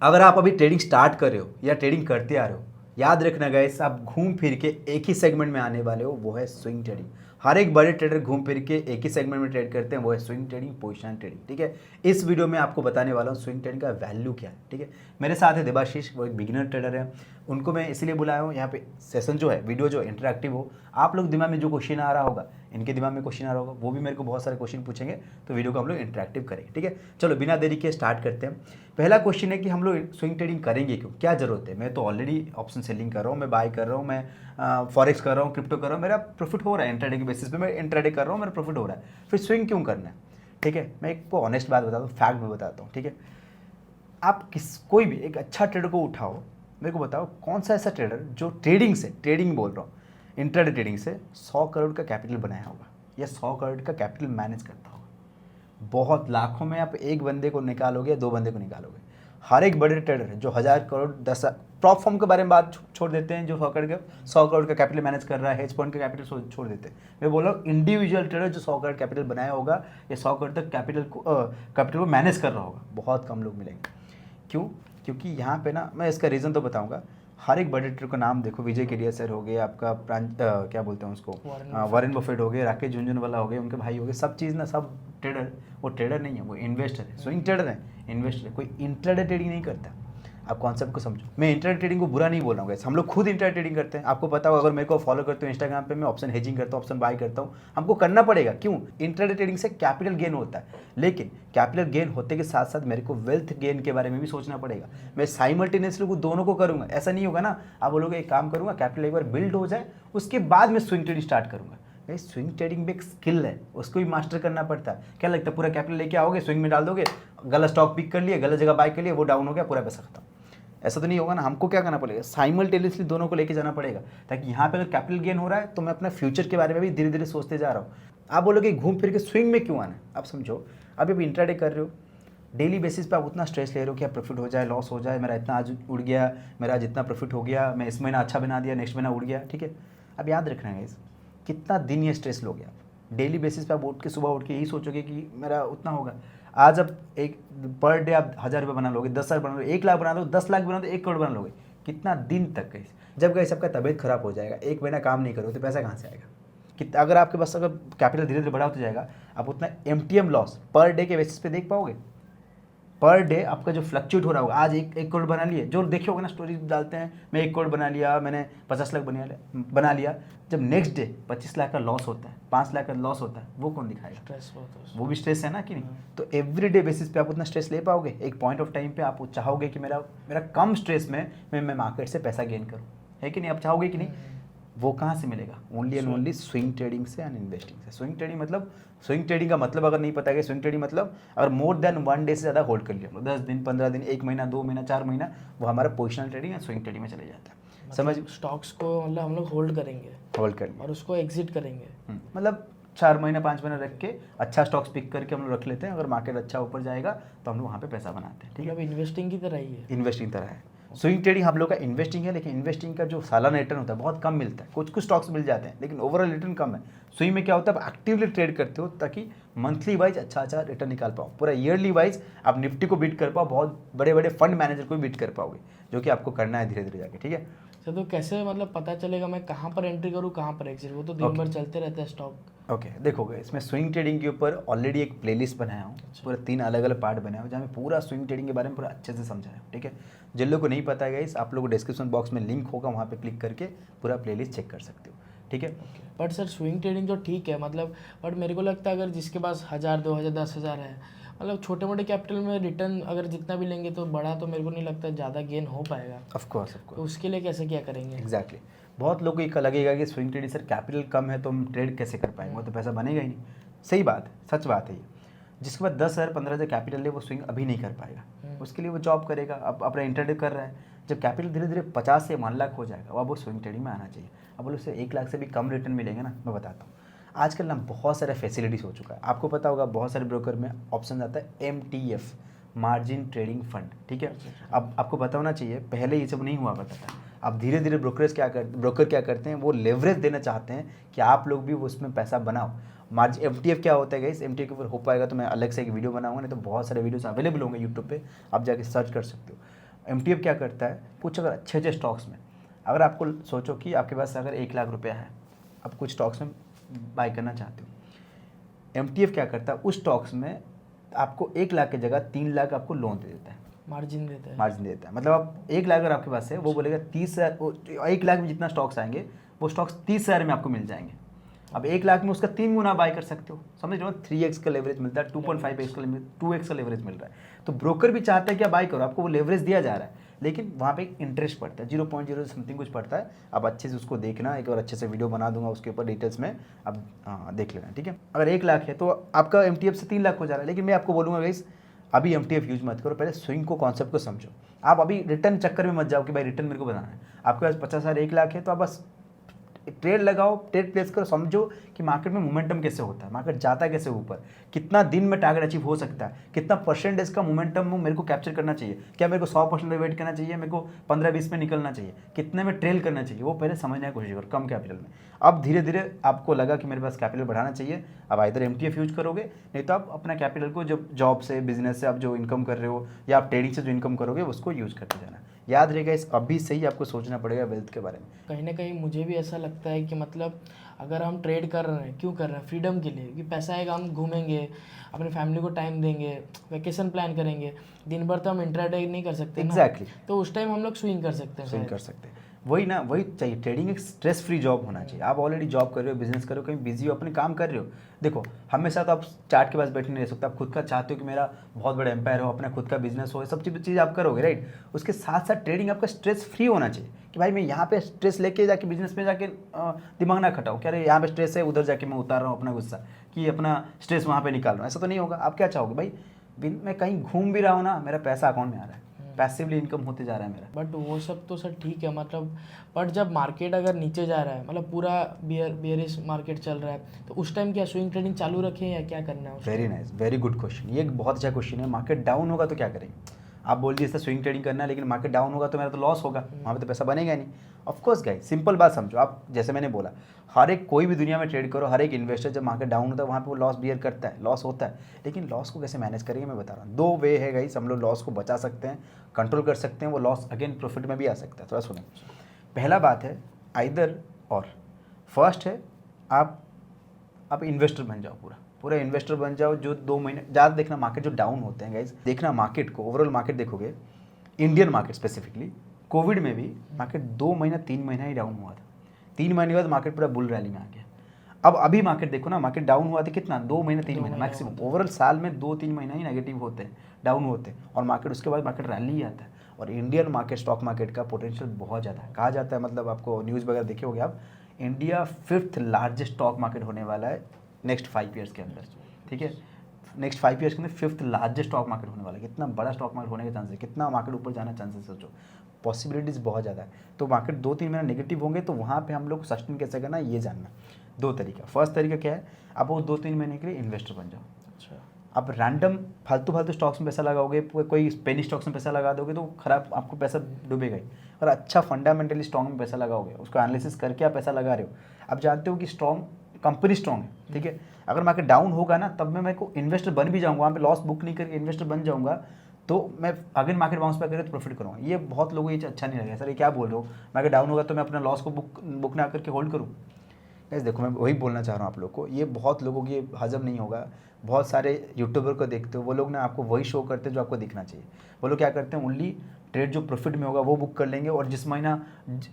अगर आप अभी ट्रेडिंग स्टार्ट कर रहे हो या ट्रेडिंग करते आ रहे हो, याद रखना गाइस, आप घूम फिर के एक ही सेगमेंट में आने वाले हो, वो है स्विंग ट्रेडिंग। हर एक बड़े ट्रेडर घूम फिर के एक ही सेगमेंट में ट्रेड करते हैं, वो है स्विंग ट्रेडिंग, पोजिशन ट्रेडिंग। ठीक है, इस वीडियो में आपको बताने वाला हूँ स्विंग ट्रेडिंग का वैल्यू क्या है। ठीक है, मेरे साथ है देबाशीष, वो एक बिगिनर ट्रेडर है। उनको मैं इसलिए बुलाया हूँ यहाँ पे, सेशन जो है, वीडियो जो इंटरेक्टिव हो, आप लोग दिमाग में जो क्वेश्चन आ रहा होगा, इनके दिमाग में क्वेश्चन आ रहा होगा, वो भी मेरे को बहुत सारे क्वेश्चन पूछेंगे, तो वीडियो को हम लोग इंटरेक्टिव करेंगे। ठीक है, चलो बिना देरी के स्टार्ट करते हैं। पहला क्वेश्चन है कि हम लोग स्विंग ट्रेडिंग करेंगे क्यों, क्या जरूरत है। मैं तो ऑलरेडी ऑप्शन सेलिंग कर रहा हूँ, मैं बाय कर रहा हूँ, मैं फॉरेक्स कर रहा हूँ, क्रिप्टो कर रहा हूँ, मेरा प्रॉफिट हो रहा है इंट्राडे के बेसिस पे, मैं इंट्राडे कर रहा हूँ, मेरा प्रॉफिट हो रहा है, फिर स्विंग क्यों करना है। ठीक है, मैं एक ऑनेस्ट बात बताता हूँ, फैक्ट भी बताता हूँ। ठीक है, आप कोई भी एक अच्छा ट्रेडर को उठाओ, मेरे को बताओ कौन सा ऐसा ट्रेडर जो ट्रेडिंग से, ट्रेडिंग बोल रहा हूँ, इंट्राडे ट्रेडिंग से 100 करोड़ का कैपिटल बनाया होगा या 100 करोड़ का कैपिटल मैनेज करता होगा। बहुत लाखों में आप एक बंदे को निकालोगे, दो बंदे को निकालोगे। हर एक बड़े ट्रेडर जो 1000 करोड़ 10 प्रॉप फॉर्म के बारे में बात छोड़ देते हैं, जो 100 करोड़ का कैपिटल मैनेज कर रहा है, हेज फंड का कैपिटल छोड़ देते हैं। मैं बोल रहा हूँ इंडिविजुअल ट्रेडर जो 100 करोड़ कैपिटल बनाया होगा या 100 करोड़ तक कैपिटल को मैनेज कर रहा होगा, बहुत कम लोग मिलेंगे। क्यों? क्योंकि यहाँ पे ना, मैं इसका रीज़न तो बताऊँगा। हर एक बड़े ट्रेडर का नाम देखो, विजय केडिया सर हो गए, आपका क्या बोलते हैं उसको, वॉरेन बफेट हो गए, राकेश झुनझुनवाला हो गए, उनके भाई हो गए, सब चीज़ ना, सब ट्रेडर, वो ट्रेडर नहीं है, वो इन्वेस्टर है। स्विंग ट्रेडर है, इन्वेस्टर है, कोई इंट्राडे ट्रेडिंग नहीं करता। आप कॉन्सेप्ट को समझो। मैं इंट्राडे ट्रेडिंग को बुरा नहीं बोल रहा हूँ, हम लोग खुद इंट्राडे ट्रेडिंग करते हैं। आपको पता हो, अगर मेरे को फॉलो करते हो इंस्टाग्राम पे, मैं ऑप्शन हेजिंग करता हूँ, ऑप्शन बाय करता हूँ, हमको करना पड़ेगा। क्यों? इंट्राडे ट्रेडिंग से कैपिटल गेन होता है, लेकिन कैपिटल गेन होते के साथ साथ मेरे को वेल्थ गेन के बारे में भी सोचना पड़ेगा। मैं साइमल्टेनियसली दोनों को करूँगा, ऐसा नहीं होगा ना। आप बोलोगे एक काम करूँगा, कैपिटल एक बार बिल्ड हो जाए उसके बाद मैं स्विंग ट्रेडिंग स्टार्ट करूँगा। भाई स्विंग ट्रेडिंग भी एक स्किल है, उसको भी मास्टर करना पड़ता है। क्या लगता है पूरा कैपिटल लेके आओगे, स्विंग में डाल दोगे, गलत स्टॉक पिक कर लिए, गलत जगह बाय कर लिए, वो डाउन हो गया, पूरा पैसा खत्म। ऐसा तो नहीं होगा ना। हमको क्या करना पड़ेगा, साइमल्टेनियसली दोनों को लेके जाना पड़ेगा, ताकि यहाँ पे अगर कैपिटल गेन हो रहा है तो मैं अपना फ्यूचर के बारे में भी धीरे धीरे सोचते जा रहा हूँ। आप बोलोगे घूम फिर के स्विंग में क्यों आना है, आप समझो। अभी आप इंट्राडे कर रहे हो, डेली बेसिस पे आप उतना स्ट्रेस ले रहे हो कि आप प्रॉफिट हो जाए, लॉस हो जाए, मेरा इतना आज उड़ गया, मेरा आज इतना प्रॉफिट हो गया, मैं इस महीना अच्छा बना दिया, नेक्स्ट महीना उड़ गया। ठीक है, अब याद रखना है इस कितना दिन ये स्ट्रेस लोगे आप। डेली बेसिस पे आप उठ के, सुबह उठ के यही सोचोगे कि मेरा उतना होगा। आज अब एक पर डे आप 1000 रुपये बना लोगे, 10,000 बना लोगे, 1 लाख बना लोगे, 10 लाख बना दो, 1 करोड़ बना लोगे। कितना दिन तक गई? जब गई सबका तबीयत खराब हो जाएगा, एक महीना काम नहीं करोगे तो पैसा कहाँ से आएगा? कितना अगर आपके पास अगर कैपिटल धीरे धीरे बड़ा होता जाएगा, आप उतना MTM लॉस पर डे के बेसिस पे देख पाओगे। पर डे आपका जो फ्लक्चुएट हो रहा होगा, आज एक करोड़ बना लिए, जो देखे होगा ना स्टोरी डालते हैं, मैं 1 करोड़ बना लिया, मैंने 50 लाख बना लिया, जब नेक्स्ट डे 25 लाख का लॉस होता है, 5 लाख का लॉस होता है, वो कौन दिखाएगा? स्ट्रेस वो भी स्ट्रेस है ना कि नहीं? तो एवरी डे बेसिस पे आप उतना स्ट्रेस ले पाओगे? एक पॉइंट ऑफ टाइम पे आप चाहोगे कि मेरा मेरा कम स्ट्रेस में मैं मार्केट से पैसा गेन करूँ, है कि नहीं? आप चाहोगे कि नहीं? वो कहाँ से मिलेगा? Only and only swing trading से एंड इन्वेस्टिंग से। स्विंग ट्रेडिंग मतलब, स्विंग ट्रेडिंग का मतलब अगर नहीं पता है, स्विंग ट्रेडिंग मतलब अगर मोर देन 1 डे से ज़्यादा होल्ड कर लिया, 10 दिन, 15 दिन, 1 महीना, 2 महीना, 4 महीना, वो हमारा पोजिशनल ट्रेडिंग या स्विंग ट्रेडिंग में चले जाता है। समझ? स्टॉक्स को मतलब हम लोग होल्ड करेंगे, होल्ड कर लिया और उसको एग्जिट करेंगे। मतलब 4 महीना 5 महीना रख के अच्छा स्टॉक्स पिक करके हम लोग रख लेते हैं। अगर मार्केट अच्छा ऊपर जाएगा तो हम लोग वहाँ पे पैसा बनाते हैं। ठीक है, मतलब इन्वेस्टिंग की तरह ही है। इन्वेस्टिंग तरह है। स्विंग ट्रेडिंग हम लोग का इन्वेस्टिंग है, लेकिन इन्वेस्टिंग का जो सालाना रिटर्न होता है बहुत कम मिलता है। कुछ कुछ स्टॉक्स मिल जाते हैं, लेकिन ओवरऑल रिटर्न कम है। स्विंग में क्या होता है, आप एक्टिवली ट्रेड करते हो ताकि मंथली वाइज अच्छा अच्छा रिटर्न निकाल पाओ, पूरा ईयरली वाइज आप निफ्टी को बीट कर पाओ, बहुत बड़े बड़े फंड मैनेजर को भी बीट कर पाओगे, जो कि आपको करना है धीरे धीरे जाके। ठीक है, तो कैसे मतलब पता चलेगा मैं कहाँ पर एंट्री करूँ, कहाँ पर एग्जिट? वो तो दिन भर चलते रहते हैं स्टॉक। ओके, देखोगे इसमें स्विंग ट्रेडिंग के ऊपर ऑलरेडी एक प्लेलिस्ट बनाया हूँ। पूरा 3 अलग अलग पार्ट बनाया हूँ, जहाँ मैं पूरा स्विंग ट्रेडिंग के बारे में पूरा अच्छे से समझाया हूँ। ठीक है, जिन लोगों को नहीं पता है गाइस, आप लोगों को डिस्क्रिप्शन बॉक्स में लिंक होगा, वहाँ पे क्लिक करके पूरा प्लेलिस्ट चेक कर सकते हो। ठीक है, बट सर स्विंग ट्रेडिंग तो ठीक है, मतलब बट मेरे को लगता है अगर जिसके पास 1000, 2000, 10,000 है, मतलब छोटे मोटे कैपिटल में रिटर्न अगर जितना भी लेंगे तो बड़ा, तो मेरे को नहीं लगता ज़्यादा गेन हो पाएगा। ऑफ कोर्स तो उसके लिए कैसे क्या करेंगे? एग्जैक्टली। बहुत लोगों को लगेगा कि स्विंग ट्रेडिंग सर कैपिटल कम है तो हम ट्रेड कैसे कर पाएंगे, वो तो पैसा बनेगा ही नहीं। सही बात है, सच बात है ये। जिसके पास 10,000 15,000 कैपिटल है, वो स्विंग अभी नहीं कर पाएगा। उसके लिए वो जॉब करेगा, अब अपना इंटरडे कर रहा है। जब कैपिटल धीरे धीरे 50 से 1 लाख हो जाएगा, अब वो स्विंग ट्रेडिंग में आना चाहिए। अब बोलो उससे 1 लाख से भी कम रिटर्न मिलेंगे ना, मैं बताता हूँ। आजकल ना बहुत सारे फैसिलिटीज़ हो चुका है, आपको पता होगा, बहुत सारे ब्रोकर में ऑप्शन आता है MTF, मार्जिन ट्रेडिंग फंड। ठीक है, अब आपको पता होना चाहिए, पहले ये सब नहीं हुआ करता था। अब धीरे धीरे ब्रोकर क्या करते हैं, वो लेवरेज देना चाहते हैं कि आप लोग भी उसमें पैसा बनाओ। मार्जिन MTF क्या होता है गाइस, MTF के ऊपर हो पाएगा तो मैं अलग से एक वीडियो बनाऊंगा, नहीं तो बहुत सारे वीडियोस अवेलेबल होंगे यूट्यूब पे, आप जाके सर्च कर सकते हो। एमटीएफ क्या करता है, कुछ अगर अच्छे अच्छे स्टॉक्स में, अगर आपको सोचो कि आपके पास अगर 1 लाख रुपया है, आप कुछ स्टॉक्स में बाय करना चाहते हो, एमटीएफ क्या करता है उस स्टॉक्स में आपको 1 लाख की जगह 3 लाख आपको लोन दे देता है, मार्जिन देता है। मार्जिन देता है। मतलब आप 1 लाख अगर आपके पास है, वो बोलेगा 30,000, 1 लाख में जितना स्टॉक्स आएंगे वो स्टॉक्स 30,000 में आपको मिल जाएंगे। अब 1 लाख में उसका 3 गुना बाय कर सकते हो, समझ रहे हो, 3x का लेवरेज मिलता है, 2.5x का 2x का लेवरेज मिल रहा है। तो ब्रोकर भी चाहता है कि आप बाय करो, आपको वो लेवरेज दिया जा रहा है, लेकिन वहाँ पे एक इंटरेस्ट पड़ता है, 0.0 समथिंग कुछ पड़ता है। आप अच्छे से उसको देखना, एक बार अच्छे से वीडियो बना दूंगा उसके ऊपर डिटेल्स में, आप देख लेना, ठीक है। अगर 1 लाख है तो आपका एमटीएफ से 3 लाख हो जा रहा है, लेकिन मैं आपको बोलूँगा गाइस अभी एमटीएफ यूज मत करो, पहले स्विंग को कॉन्सेप्ट को समझो। आप अभी रिटर्न चक्कर में मत जाओ कि भाई रिटर्न मेरे को बनाना है। आपके पास 50,000 1 लाख है तो आप बस ट्रेड लगाओ, ट्रेड प्लेस करो, समझो कि मार्केट में मोमेंटम कैसे होता है, मार्केट जाता है कैसे ऊपर, कितना दिन में टारगेट अचीव हो सकता है, कितना परसेंटेज का मोमेंटम मेरे को कैप्चर करना चाहिए, क्या मेरे को 100% पे वेट करना चाहिए, मेरे को 15-20 में निकलना चाहिए, कितने में ट्रेल करना चाहिए, वो पहले समझने की कोशिश करो कम कैपिटल में। अब धीरे धीरे आपको लगा कि मेरे पास कैपिटल बढ़ाना चाहिए, अब आइदर एमटीएफ यूज करोगे, नहीं तो आप अपना कैपिटल को जब जॉब से, बिजनेस से आप जो इनकम कर रहे हो या आप ट्रेडिंग से जो इनकम करोगे उसको यूज करते जाना। याद रहेगा, इस अभी से ही आपको सोचना पड़ेगा वेल्थ के बारे में। कहीं ना कहीं मुझे भी ऐसा लगता है कि मतलब अगर हम ट्रेड कर रहे हैं, क्यों कर रहे हैं, फ्रीडम के लिए, कि पैसा आएगा, हम घूमेंगे, अपने फैमिली को टाइम देंगे, वैकेशन प्लान करेंगे, दिन भर तो हम इंट्राडे नहीं कर सकते ना। Exactly. तो उस टाइम हम लोग स्विंग कर सकते हैं, स्विंग शायद। कर सकते हैं, वही ना, वही चाहिए। ट्रेडिंग एक स्ट्रेस फ्री जॉब होना चाहिए। आप ऑलरेडी जॉब कर रहे हो, बिजनेस कर रहे हो, कहीं बिजी हो, अपने काम कर रहे हो, देखो हमेशा तो आप चार्ट के पास बैठे नहीं रह सकते, आप खुद का चाहते हो कि मेरा बहुत बड़ा एम्पायर हो, अपना खुद का बिजनेस हो, ये सब चीज़ आप करोगे, राइट। उसके साथ साथ ट्रेडिंग आपका स्ट्रेस फ्री होना चाहिए कि भाई मैं यहाँ पे स्ट्रेस लेके जाके बिजनेस में जाके दिमाग ना खटाऊँ, क्या यहाँ पे स्ट्रेस है, उधर जाके मैं उतार रहा हूँ अपना गुस्सा, कि अपना स्ट्रेस वहाँ पे निकाल रहा हूँ, ऐसा तो नहीं होगा। आप क्या चाहोगे भाई, मैं कहीं घूम भी रहा हूँ ना, मेरा पैसा अकाउंट में आ रहा है, पैसिवली इनकम होते जा रहा है मेरा। बट वो सब तो सर ठीक है, मतलब बट जब मार्केट अगर नीचे जा रहा है, मतलब पूरा बियरिश मार्केट चल रहा है, तो उस टाइम क्या स्विंग ट्रेडिंग चालू रखें या क्या करना है? Very nice, very good question, ये एक बहुत अच्छा क्वेश्चन है। मार्केट डाउन होगा तो क्या करेंगे? आप बोल दिए स्विंग ट्रेडिंग करना है, लेकिन मार्केट डाउन होगा तो मेरा तो लॉस होगा, वहाँ पे तो पैसा बनेगा नहीं। ऑफ कोर्स गाइस, सिंपल बात समझो आप, जैसे मैंने बोला, हर एक कोई भी दुनिया में ट्रेड करो, हर एक इन्वेस्टर जब मार्केट डाउन होता है वहाँ पे वो लॉस बियर करता है, लॉस होता है, लेकिन लॉस को कैसे मैनेज करेंगे मैं बता रहा हूँ। 2 वे है गाइस, हम लोग लॉस को बचा सकते हैं, कंट्रोल कर सकते हैं, वो लॉस अगेन प्रॉफिट में भी आ सकता है। थोड़ा सुनो, पहला बात है आइदर और। फर्स्ट है आप इन्वेस्टर बन जाओ, पूरा इन्वेस्टर बन जाओ, जो 2 महीने ज़्यादा देखना मार्केट जो डाउन होते हैं गाइज, देखना मार्केट को, ओवरऑल मार्केट देखोगे, इंडियन मार्केट स्पेसिफिकली, कोविड में भी मार्केट 2 महीना 3 महीना ही डाउन हुआ था, 3 महीने के बाद मार्केट पूरा बुल रैली में आ गया। अब अभी मार्केट देखो ना, मार्केट डाउन हुआ था कितना, 2 महीने 3 महीने मैक्सिमम, ओवरऑल साल में 2-3 महीना ही नेगेटिव होते हैं, डाउन होते हैं, और मार्केट उसके बाद मार्केट रैली ही आता है। और इंडियन मार्केट, स्टॉक मार्केट का पोटेंशियल बहुत ज़्यादा है, कहा जाता है, मतलब आपको न्यूज़ वगैरह देखे होगे आप, India 5th largest stock market होने वाला है नेक्स्ट 5 ईयर्स के अंदर, ठीक है। नेक्स्ट 5 ईयर्स के अंदर 5th लार्जेस्ट स्टॉक मार्केट होने वाला है। कितना बड़ा स्टॉक मार्केट होने के चांसेस, कितना मार्केट ऊपर जाना चांसेस, सोचो, पॉसिबिलिटीज़ बहुत ज़्यादा है। तो मार्केट 2-3 महीना नेगेटिव होंगे तो वहाँ पे हम लोग सस्टेन कैसे करना, ये जानना। 2 तरीका, फर्स्ट तरीका क्या है, आप वो 2-3 महीने के लिए इन्वेस्टर बन जाओ। अच्छा, आप रैंडम फालतू स्टॉक्स में पैसा लगाओगे, कोई पेनी स्टॉक्स में पैसा लगा दोगे तो खराब, आपको पैसा डूबेगा ही। और अच्छा फंडामेंटली स्ट्रॉन्ग में पैसा लगाओगे, उसको एनालिसिस करके आप पैसा लगा रहे हो, आप जानते हो कि कंपनी स्ट्रॉन्ग है, ठीक है। अगर मार्केट डाउन होगा ना, तब मैं मेरे को इन्वेस्टर बन भी जाऊँगा, वहाँ पे लॉस बुक नहीं करके इन्वेस्टर बन जाऊँगा, तो मैं अगर मार्केट बाउंस बैक करे तो प्रॉफिट करूँगा। ये बहुत लोगों को ये अच्छा नहीं लगेगा, सर ये क्या बोल रहे हो, मार्केट डाउन होगा तो मैं अपना लॉस को बुक ना करके होल्ड करूँ। गाइस देखो, मैं वही बोलना चाह रहा हूँ आप लोग को, ये बहुत लोगों की हजम नहीं होगा। बहुत सारे यूट्यूबर को देखते हो, वो लोग ना आपको वही शो करते हैं जो आपको दिखना चाहिए। वो लोग क्या करते हैं, ओनली ट्रेड जो प्रॉफिट में होगा वो बुक कर लेंगे, और जिस महीना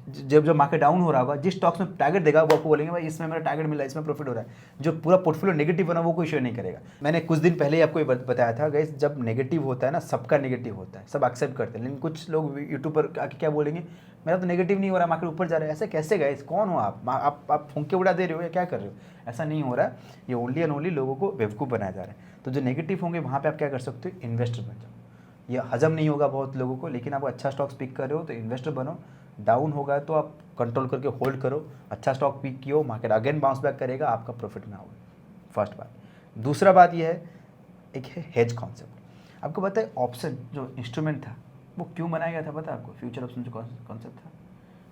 जब मार्केट डाउन हो रहा होगा, जिस स्टॉक्स में टारगेट देगा वो आपको बोलेंगे भाई इसमें मेरा टारगेट मिला है, इसमें प्रॉफिट हो रहा है। जो पूरा पोर्टफोलियो नेगेटिव बना वो कोई शेयर नहीं करेगा। मैंने कुछ दिन पहले ही आपको ये बताया था गाइस, जब नेगेटिव होता है ना, सबका नेगेटिव होता है, सब एक्सेप्ट करते हैं, लेकिन कुछ लोग यूट्यूबर आके क्या बोलेंगे, मेरा तो नेगेटिव नहीं हो रहा, मार्केट ऊपर जा रहा है। ऐसे कैसे गाइस, कौन हो आप फूंके उड़ा दे रहे हो या क्या कर रहे हो? ऐसा नहीं हो रहा है, ये ओनली एंड ओनली लोगों को बेवकूफ़ बनाया जा रहा है। तो जो नेगेटिव होंगे वहाँ पे आप क्या कर सकते हो, इन्वेस्टर बन जाओ। ये हजम नहीं होगा बहुत लोगों को, लेकिन आप अच्छा स्टॉक्स पिक कर रहे हो तो इन्वेस्टर बनो। डाउन होगा तो आप कंट्रोल करके होल्ड करो, अच्छा स्टॉक पिक किया, मार्केट अगेन बाउंस बैक करेगा, आपका प्रॉफिट ना होगा। फर्स्ट बात। दूसरा बात ये है, एक है हेज कॉन्सेप्ट। आपको पता है ऑप्शन जो इंस्ट्रूमेंट था वो क्यों बनाया गया था, पता है आपको? फ्यूचर ऑप्शन जो कॉन्सेप्ट था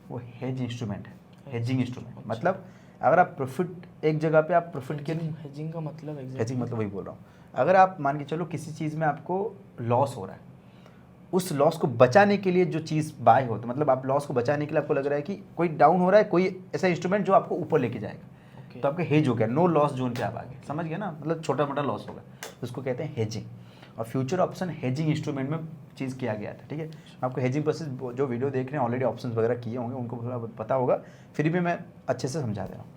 वो हेज इंस्ट्रूमेंट है, हेजिंग इंस्ट्रूमेंट। मतलब अगर आप प्रॉफिट एक जगह पे आप प्रॉफिट के, हेजिंग का मतलब हेजिंग मतलब वही बोल रहा हूँ, अगर आप मान के चलो किसी चीज़ में आपको लॉस हो रहा है, उस लॉस को बचाने के लिए जो चीज़ बाय हो, तो मतलब आप लॉस को बचाने के लिए आपको लग रहा है कि कोई डाउन हो रहा है, कोई ऐसा इंस्ट्रूमेंट जो आपको ऊपर लेके जाएगा, Okay. तो आपका हेज हो गया, नो लॉस जोन पे आप आ गए, समझ गए ना, मतलब छोटा मोटा लॉस होगा, उसको कहते हैं हेजिंग। और फ्यूचर ऑप्शन हेजिंग इंस्ट्रूमेंट में चीज़ किया गया था, ठीक है। आपको हेजिंग प्रोसेस जो वीडियो देख रहे हैं ऑलरेडी ऑप्शन वगैरह किए होंगे, उनको थोड़ा पता होगा, फिर भी मैं अच्छे से समझा दे रहा हूँ।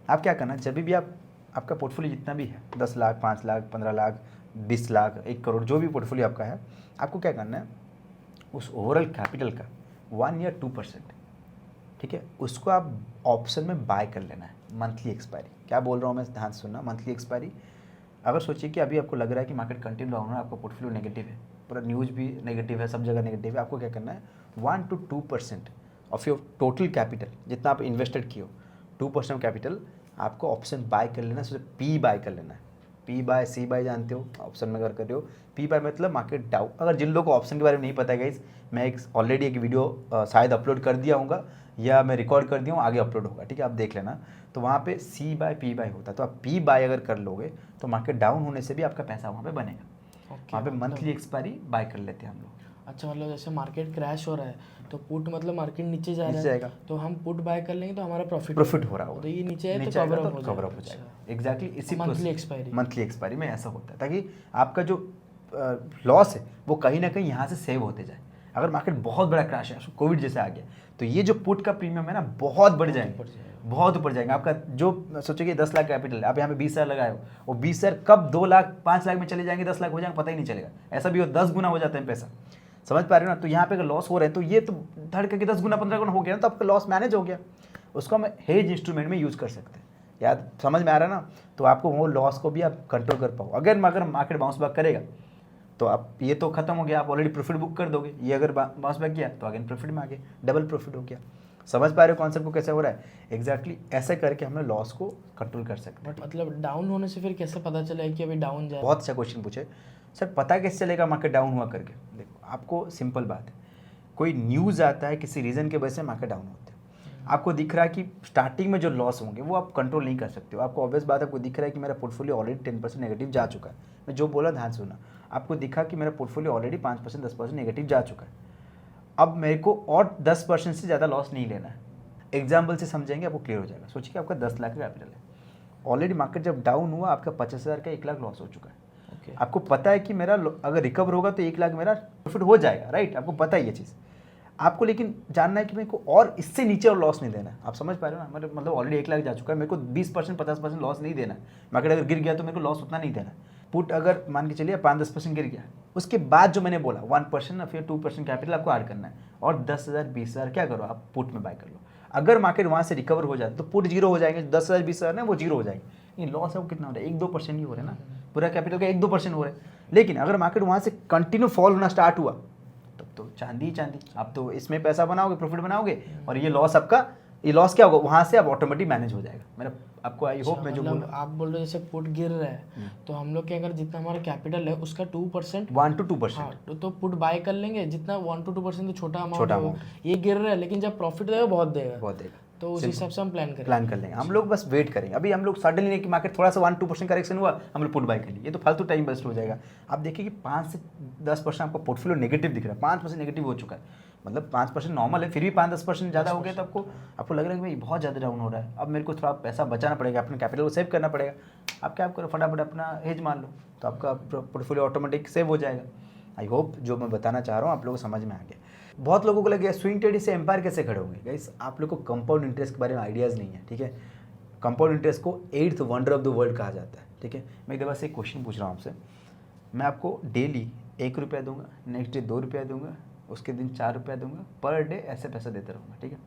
आप क्या करना, जब भी आप आपका पोर्टफोलियो जितना भी है 10 लाख 5 लाख 15 लाख 20 लाख 1 करोड़ जो भी पोर्टफोलियो आपका है, आपको क्या करना है, उस ओवरऑल कैपिटल का 1 या 2%, ठीक है, उसको आप ऑप्शन में बाय कर लेना है। मंथली एक्सपायरी, क्या बोल रहा हूँ मैं, ध्यान से सुनना। मंथली एक्सपायरी, अगर सोचिए कि अभी आपको लग रहा है कि मार्केट कंटिन्यू डाउन है, आपका पोर्टफोलियो नेगेटिव है, पूरा न्यूज़ भी नेगेटिव है, सब जगह नेगेटिव है, आपको क्या करना है, 1 to 2% of your total capital, जितना आप इन्वेस्टेड किए हो 2% कैपिटल आपको ऑप्शन बाय कर लेना है, पी बाय कर लेना है। पी बाय सी बाय जानते हो, ऑप्शन में अगर कर रहे हो, पी बाय मतलब मार्केट डाउन। अगर जिन लोगों को ऑप्शन के बारे में नहीं पता है गाइस, मैं एक ऑलरेडी एक वीडियो शायद अपलोड कर दिया होगा या मैं रिकॉर्ड कर दिया हूँ, आगे अपलोड होगा, ठीक है, आप देख लेना। तो वहाँ पे सी बाय पी बाय होता है, तो आप पी बाय अगर कर लोगे तो मार्केट डाउन होने से भी आपका पैसा वहाँ पे बनेगा। वहाँ पे मंथली एक्सपायरी बाय कर लेते हैं हम लोग। अच्छा, मतलब जैसे मार्केट क्रैश हो रहा है तो पुट मतलब मार्केट नीचे जा रहा जाएगा, है तो हम पुट बाय कर लेंगे तो हमारा प्रॉफिट हो रहा होगा, तो ये नीचे है तो आएगा कवर तो कवर अप हो जाएगा। एग्जैक्टली इसी मंथली मंथली एक्सपायरी में ऐसा होता है, ताकि आपका जो लॉस है वो कहीं ना कहीं यहाँ से सेव होते जाए। अगर मार्केट बहुत बड़ा क्रैश है, कोविड जैसे आ गया, तो ये जो पुट का प्रीमियम है ना बहुत बढ़ जाएंगे, बहुत ऊपर जाएंगे। आपका जो सोचिए 10 लाख कैपिटल है, आप यहाँ पे 20,000 लगाए हो, वो 20,000 कब 2 लाख 5 लाख में चले जाएंगे, 10 लाख हो जाएंगे, पता ही नहीं चलेगा। ऐसा भी हो 10 गुना हो जाता है पैसा, समझ पा रहे हो ना। तो यहाँ पे अगर लॉस हो रहे हैं तो ये तो धड़ करके 10 गुना 15 गुना हो गया ना, तो आपका लॉस मैनेज हो गया। उसको हम हेज इंस्ट्रूमेंट में यूज़ कर सकते हैं, याद समझ में आ रहा है ना। तो आपको वो लॉस को भी आप कंट्रोल कर पाओ। अगर मार्केट बाउंस बैक करेगा तो आप ये तो खत्म हो गया, आप ऑलरेडी प्रॉफिट बुक कर दोगे। ये अगर बाउंस बैक किया तो अगेन प्रॉफिट में आ गए, डबल प्रॉफिट हो गया। समझ पा रहे हो कॉन्सेप्ट को कैसे हो रहा है। एग्जैक्टली ऐसे करके हम लॉस को कंट्रोल कर सकते हैं। बट मतलब डाउन होने से फिर कैसे पता चला कि अभी डाउन जा रहा है? बहुत अच्छा क्वेश्चन पूछे सर, पता कैसे चलेगा मार्केट डाउन हुआ करके। देखो आपको सिंपल बात है, कोई न्यूज़ आता है किसी रीज़न के वजह से मार्केट डाउन होता है, आपको दिख रहा है कि स्टार्टिंग में जो लॉस होंगे वो आप कंट्रोल नहीं कर सकते हो। आपको ऑब्वियस बात है, आपको दिख रहा है कि मेरा पोर्टफोलियो ऑलरेडी 10% नेगेटिव जा चुका है। मैं जो बोला ध्यान से सुना, आपको दिखा कि मेरा पोर्टफोलियो ऑलरेडी 5% 10% नेगेटिव जा चुका है। अब मेरे को और 10% से ज़्यादा लॉस नहीं लेना है। एग्जाम्पल से समझेंगे आपको क्लियर हो जाएगा। सोचिए कि आपका 10 लाख का कैपिटल है, ऑलरेडी मार्केट जब डाउन हुआ आपका 50,000 का 1 लाख लॉस हो चुका है। आपको पता है कि मेरा अगर रिकवर होगा तो 1 लाख मेरा प्रॉफिट हो जाएगा, राइट। आपको पता है ये चीज़। आपको लेकिन जानना है कि मेरे को और इससे नीचे और लॉस नहीं देना है। आप समझ पा रहे हो ना, मतलब ऑलरेडी 1 लाख जा चुका है, मेरे को 20% 50% लॉस नहीं देना है। मार्केट अगर गिर गया तो मेरे को लॉस उतना नहीं देना है। पुट अगर मान के चलिए 5-10% गिर गया, उसके बाद जो मैंने बोला 1% या फिर 2% कैपिटल आपको ऐड करना है, और 10,000 20,000 क्या करो आप पुट में बाय कर लो। अगर मार्केट वहाँ से रिकवर हो जाए तो पुट जीरो हो जाएंगे, 10,000 20,000 ना वो जीरो हो जाएंगे। ये लॉस है वो कितना हो रहा है, 1-2% ही हो रहा है ना, पूरा कैपिटल का 1-2% हो रहा है। लेकिन अगर मार्केट वहाँ से कंटिन्यू फॉल होना स्टार्ट हुआ तब तो चांदी चांदी, आप तो इसमें पैसा बनाओगे, प्रॉफिट बनाओगे, और ये लॉस आपका, ये लॉस क्या होगा वहाँ से आप ऑटोमेटिक मैनेज हो जाएगा। मेरा आपको आई होप मैं जो बोल आप बोल रहे हो जैसे पुट गिर रहा है तो हम लोग के अगर जितना हमारा कैपिटल है उसका 2% 1 to 2%। तो पुट बाय कर लेंगे, जितना 1 to 2% तो छोटा अमाउंट है, ये गिर रहा है लेकिन जब प्रॉफिट देगा बहुत देगा, तो उस हिसाब से हम प्लान कर लेंगे। हम लोग बस वेट करेंगे। अभी हम लोग सडनली नहीं कि मार्केट थोड़ा सा 1-2% करेक्शन हुआ हम लोग पुट बाय कर लिए, ये तो फालतू टाइम वेस्ट हो जाएगा। आप देखिए कि 5 से 10% आपका पोर्टफोलियो नेगेटिव दिख रहा है, 5% नेगेटिव हो चुका है, मतलब 5% नॉर्मल है, फिर भी 5-10% ज़्यादा हो गया तो आपको लग रहा है कि भाई बहुत ज़्यादा डाउन हो रहा है, अब मेरे को थोड़ा पैसा बचाना पड़ेगा, अपने कैपिटल को सेव करना पड़ेगा। आप क्या करो, फटाफट अपना हेज मान लो, तो आपका पोर्टफोलियो ऑटोमेटिक सेव हो जाएगा। आई होप जो मैं बताना चाह रहा हूँ आप लोगों को समझ में आ गया। बहुत लोगों को लगे स्विंग ट्रेडिंग से एम्पायर कैसे खड़े होंगे। गाइस आप लोग को कंपाउंड इंटरेस्ट के बारे में आइडियाज़ नहीं है, ठीक है। कंपाउंड इंटरेस्ट को 8th wonder of the world कहा जाता है, ठीक है। मैं एक से एक क्वेश्चन पूछ रहा हूँ आपसे, मैं आपको डेली 1 रुपया दूंगा, नेक्स्ट डे 2 रुपया दूंगा, उसके दिन 4 रुपया दूंगा, पर डे ऐसे पैसा देता रहूँगा, ठीक है।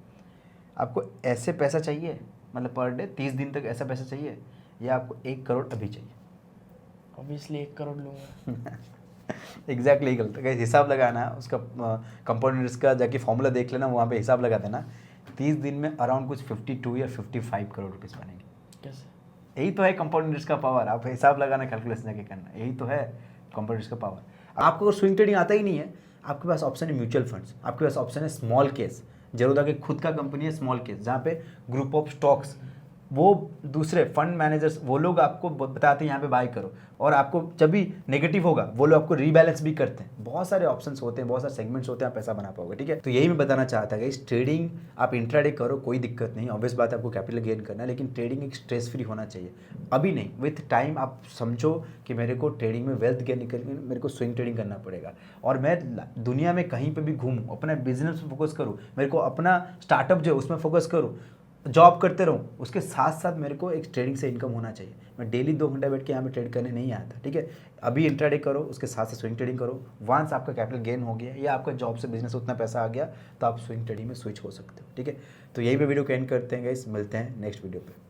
आपको ऐसे पैसा चाहिए, मतलब पर डे 30 दिन तक ऐसा पैसा चाहिए, या आपको 1 करोड़ अभी चाहिए? ऑब्वियसली 1 करोड़ लूँगा। एग्जैक्टली गलत है। हिसाब लगाना उसका, कंपाउंड इंटरेस्ट का जाके फॉर्मूला देख लेना, वहाँ पे हिसाब लगा देना। 30 दिन में अराउंड कुछ 52 या 55 करोड़ रुपीज़ बनेंगे। कैसे? यही तो है कंपाउंड इंटरेस्ट का पावर। आप हिसाब लगाना, कैलकुलेशन जाके करना, यही तो है कंपाउंड इंटरेस्ट का पावर। आपको अगर स्विंग ट्रेडिंग आता ही नहीं है, आपके पास ऑप्शन है म्यूचुअल फंड्स, आपके पास ऑप्शन है स्मॉल केस, जरूरत है कि खुद का कंपनी है स्मॉल केस, जहाँ पे ग्रुप ऑफ स्टॉक्स वो दूसरे फंड मैनेजर्स वो लोग आपको बताते हैं यहाँ पे बाय करो, और आपको जब भी नेगेटिव होगा वो लोग आपको रीबैलेंस भी करते हैं। बहुत सारे ऑप्शंस होते हैं, बहुत सारे सेगमेंट्स होते हैं, आप पैसा बना पाओगे। ठीक है, तो यही मैं बताना चाहता था कि ट्रेडिंग आप इंट्राडे करो, कोई दिक्कत नहीं, ऑब्वियस बात है आपको कैपिटल गेन करना है, लेकिन ट्रेडिंग एक स्ट्रेस फ्री होना चाहिए। अभी नहीं, विथ टाइम आप समझो कि मेरे को ट्रेडिंग में वेल्थ गेन करके मेरे को स्विंग ट्रेडिंग करना पड़ेगा, और मैं दुनिया में कहीं पे भी घूमूं, अपना बिजनेस पे फोकस करूं, मेरे को अपना स्टार्टअप जो है उसमें फोकस करूं, जॉब करते रहूं, उसके साथ साथ मेरे को एक ट्रेडिंग से इनकम होना चाहिए। मैं डेली 2 घंटा बैठ के यहाँ पे ट्रेड करने नहीं आया था। ठीक है, अभी इंट्राडे करो, उसके साथ साथ स्विंग ट्रेडिंग करो। वंस आपका कैपिटल गेन हो गया या आपका जॉब से बिजनेस उतना पैसा आ गया तो आप स्विंग ट्रेडिंग में स्विच हो सकते हो। ठीक है, तो यही पे वीडियो को एंड करते हैं गाइस, मिलते हैं नेक्स्ट वीडियो पे।